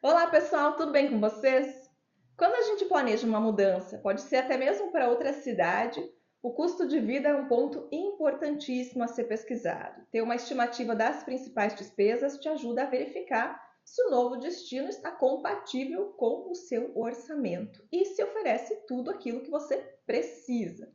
Olá pessoal, tudo bem com vocês? Quando a gente planeja uma mudança, pode ser até mesmo para outra cidade, o custo de vida é um ponto importantíssimo a ser pesquisado. Ter uma estimativa das principais despesas te ajuda a verificar se o novo destino está compatível com o seu orçamento e se oferece tudo aquilo que você precisa.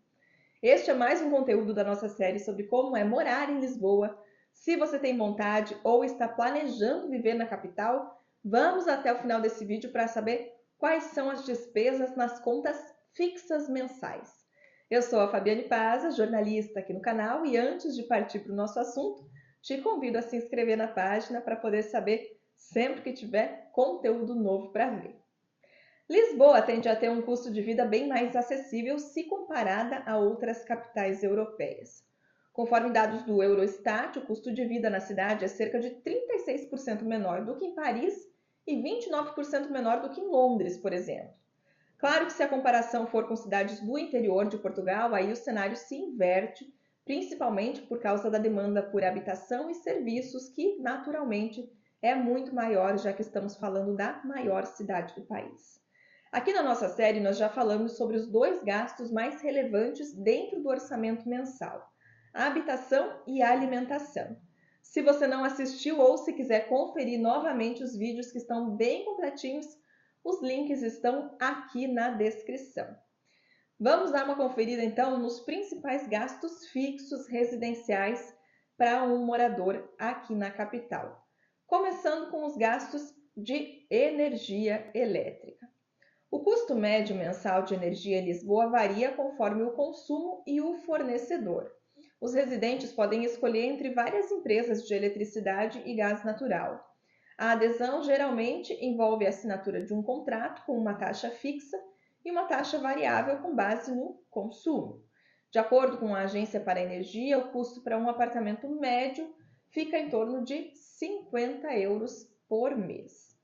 Este é mais um conteúdo da nossa série sobre como é morar em Lisboa. Se você tem vontade ou está planejando viver na capital, vamos até o final desse vídeo para saber quais são as despesas nas contas fixas mensais. Eu sou a Fabiane Paza, jornalista aqui no canal, e antes de partir para o nosso assunto, te convido a se inscrever na página para poder saber sempre que tiver conteúdo novo para ver. Lisboa tende a ter um custo de vida bem mais acessível se comparada a outras capitais europeias. Conforme dados do Eurostat, o custo de vida na cidade é cerca de 36% menor do que em Paris e 29% menor do que em Londres, por exemplo. Claro que se a comparação for com cidades do interior de Portugal, aí o cenário se inverte, principalmente por causa da demanda por habitação e serviços, que naturalmente é muito maior, já que estamos falando da maior cidade do país. Aqui na nossa série, nós já falamos sobre os dois gastos mais relevantes dentro do orçamento mensal: a habitação e a alimentação. Se você não assistiu ou se quiser conferir novamente os vídeos que estão bem completinhos, os links estão aqui na descrição. Vamos dar uma conferida então nos principais gastos fixos residenciais para um morador aqui na capital. Começando com os gastos de energia elétrica. O custo médio mensal de energia em Lisboa varia conforme o consumo e o fornecedor. Os residentes podem escolher entre várias empresas de eletricidade e gás natural. A adesão geralmente envolve a assinatura de um contrato com uma taxa fixa e uma taxa variável com base no consumo. De acordo com a Agência para a Energia, o custo para um apartamento médio fica em torno de 50 euros por mês.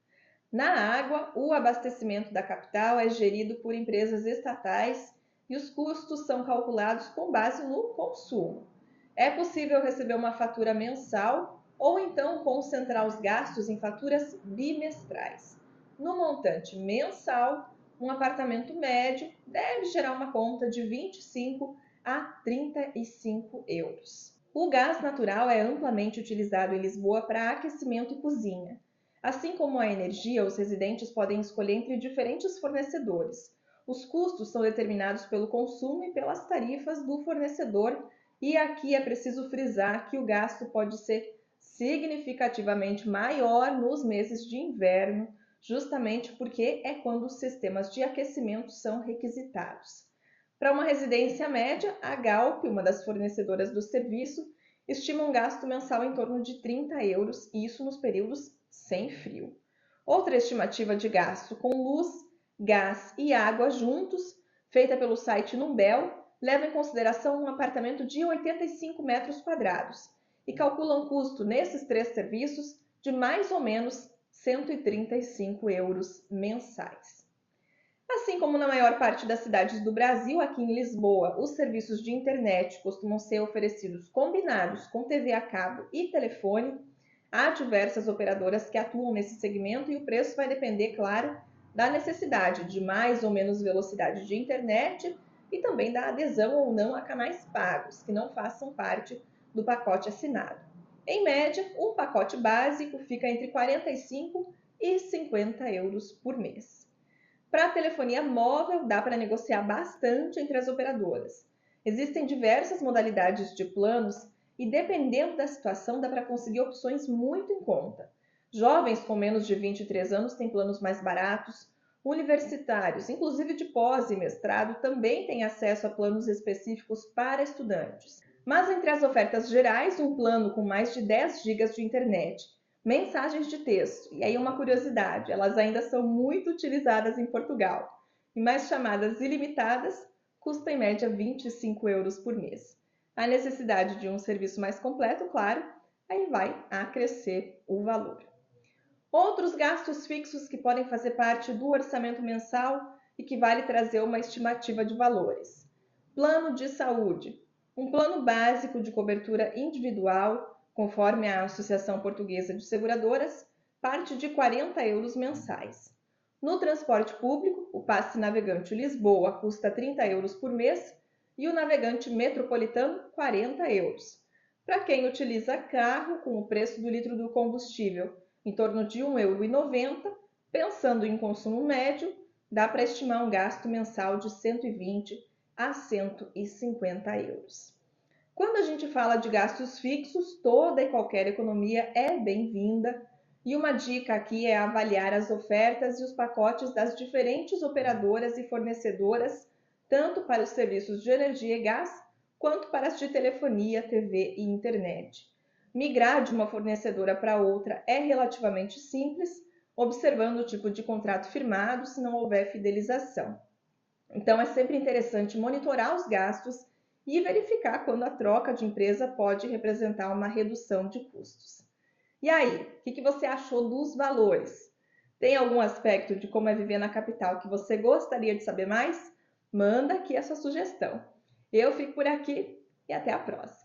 Na água, o abastecimento da capital é gerido por empresas estatais e os custos são calculados com base no consumo. É possível receber uma fatura mensal ou então concentrar os gastos em faturas bimestrais. No montante mensal, um apartamento médio deve gerar uma conta de 25 a 35 euros. O gás natural é amplamente utilizado em Lisboa para aquecimento e cozinha. Assim como a energia, os residentes podem escolher entre diferentes fornecedores. Os custos são determinados pelo consumo e pelas tarifas do fornecedor, e aqui é preciso frisar que o gasto pode ser significativamente maior nos meses de inverno, justamente porque é quando os sistemas de aquecimento são requisitados. Para uma residência média, a Galp, uma das fornecedoras do serviço, estima um gasto mensal em torno de 30 euros, e isso nos períodos sem frio. Outra estimativa de gasto com luz, gás e água juntos, feita pelo site Numbel, leva em consideração um apartamento de 85 metros quadrados e calcula um custo nesses três serviços de mais ou menos 135 euros mensais. Assim como na maior parte das cidades do Brasil, aqui em Lisboa, os serviços de internet costumam ser oferecidos combinados com TV a cabo e telefone. Há diversas operadoras que atuam nesse segmento e o preço vai depender, claro, da necessidade de mais ou menos velocidade de internet e também da adesão ou não a canais pagos, que não façam parte do pacote assinado. Em média, um pacote básico fica entre 45 e 50 euros por mês. Para a telefonia móvel, dá para negociar bastante entre as operadoras. Existem diversas modalidades de planos e, dependendo da situação, dá para conseguir opções muito em conta. Jovens com menos de 23 anos têm planos mais baratos, universitários, inclusive de pós e mestrado, também têm acesso a planos específicos para estudantes. Mas entre as ofertas gerais, um plano com mais de 10 GB de internet, mensagens de texto, e aí uma curiosidade, elas ainda são muito utilizadas em Portugal, e mais chamadas ilimitadas custam em média 25 euros por mês. A necessidade de um serviço mais completo, claro, aí vai acrescer o valor. Outros gastos fixos que podem fazer parte do orçamento mensal e que vale trazer uma estimativa de valores. Plano de saúde. Um plano básico de cobertura individual, conforme a Associação Portuguesa de Seguradoras, parte de 40 euros mensais. No transporte público, o passe navegante Lisboa custa 30 euros por mês e o navegante metropolitano 40 euros. Para quem utiliza carro, com o preço do litro do combustível em torno de 1,90 €, pensando em consumo médio, dá para estimar um gasto mensal de 120 a 150 euros. Quando a gente fala de gastos fixos, toda e qualquer economia é bem-vinda. E uma dica aqui é avaliar as ofertas e os pacotes das diferentes operadoras e fornecedoras, tanto para os serviços de energia e gás, quanto para as de telefonia, TV e internet. Migrar de uma fornecedora para outra é relativamente simples, observando o tipo de contrato firmado se não houver fidelização. Então, é sempre interessante monitorar os gastos e verificar quando a troca de empresa pode representar uma redução de custos. E aí, o que você achou dos valores? Tem algum aspecto de como é viver na capital que você gostaria de saber mais? Manda aqui a sua sugestão. Eu fico por aqui e até a próxima.